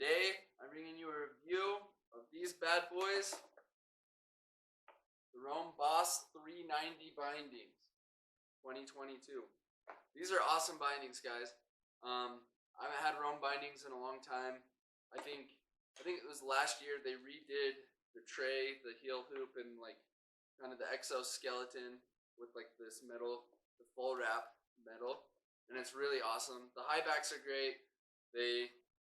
Today, I'm bringing you a review of these bad boys, the Rome Boss 390 bindings, 2022. These are awesome bindings, guys. I haven't had Rome bindings in a long time. I think it was last year they redid the tray, the heel hoop, and like kind of the exoskeleton with like this metal, the full wrap metal, and it's really awesome. The high backs are great.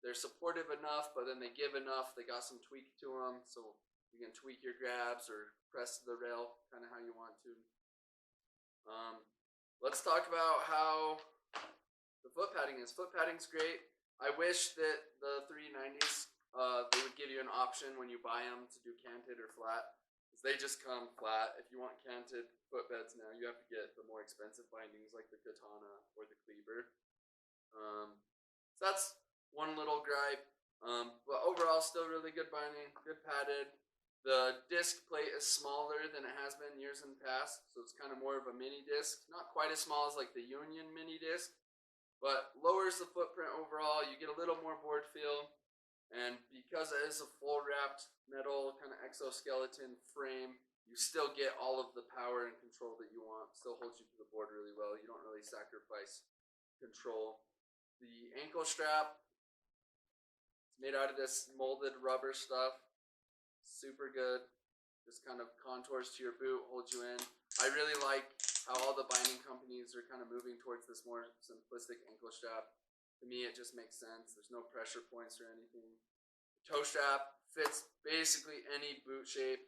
They're supportive enough, but then they give enough. They got some tweak to them, so you can tweak your grabs or press the rail kind of how you want to. Let's talk about how the foot padding is. Foot padding's great. I wish that the 390s, they would give you an option when you buy them to do canted or flat, because they just come flat. If you want canted foot beds now, you have to get the more expensive bindings like the Katana or the Cleaver. So that's one little gripe, but overall still really good binding, good padded. The disc plate is smaller than it has been years in the past, so it's kind of more of a mini disc. Not quite as small as like the Union mini disc, but lowers the footprint overall. You get a little more board feel, and because it is a full wrapped metal kind of exoskeleton frame, you still get all of the power and control that you want. Still holds you to the board really well. You don't really sacrifice control. The ankle strap, it's made out of this molded rubber stuff. Super good. Just kind of contours to your boot, holds you in. I really like how all the binding companies are kind of moving towards this more simplistic ankle strap. To me, it just makes sense. There's no pressure points or anything. The toe strap fits basically any boot shape.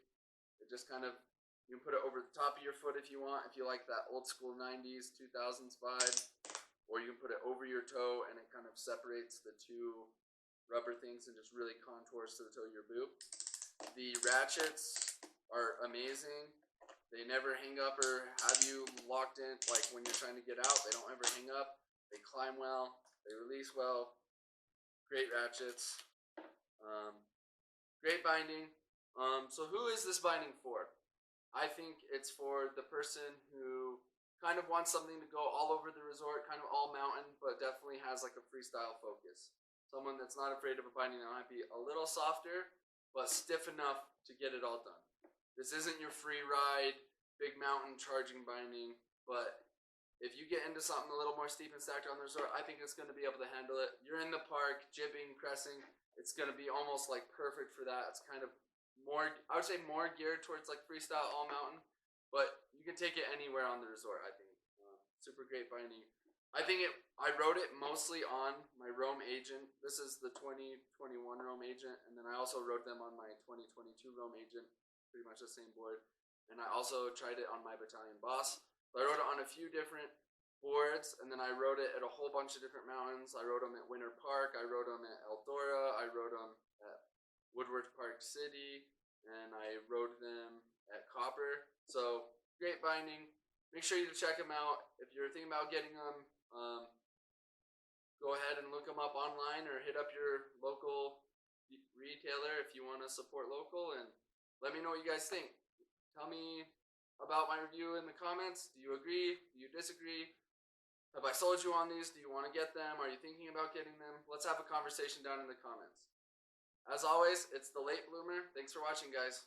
It just kind of, you can put it over the top of your foot if you want, if you like that old school 90s, 2000s vibe. Or you can put it over your toe and it kind of separates the two rubber things and just really contours to the toe of your boot. The ratchets are amazing. They never hang up or have you locked in, like when you're trying to get out, they don't ever hang up. They climb well, they release well. Great ratchets. Great binding. So who is this binding for? I think it's for the person who kind of wants something to go all over the resort, kind of all mountain, but definitely has like a freestyle focus. Someone that's not afraid of a binding that might be a little softer, but stiff enough to get it all done. This isn't your free ride, big mountain charging binding, but if you get into something a little more steep and stacked on the resort, I think it's going to be able to handle it. You're in the park, jibbing, cressing, it's going to be almost like perfect for that. It's kind of more, I would say more geared towards like freestyle all mountain, but you can take it anywhere on the resort, I think. Super great binding. I wrote it mostly on my Rome Agent. This is the 2021 Rome Agent, and then I also wrote them on my 2022 Rome Agent, pretty much the same board. And I also tried it on my Battalion Boss. So I wrote it on a few different boards, and then I wrote it at a whole bunch of different mountains. I wrote them at Winter Park, I wrote them at Eldora, I wrote them at Woodward Park City, and I wrote them at Copper. So great binding. Make sure you check them out. If you're thinking about getting them, go ahead and look them up online or hit up your local retailer if you want to support local, and let me know what you guys think. Tell me about my review in the comments. Do you agree? Do you disagree? Have I sold you on these? Do you want to get them? Are you thinking about getting them? Let's have a conversation down in the comments. As always, it's the Late Bloomer. Thanks for watching, guys.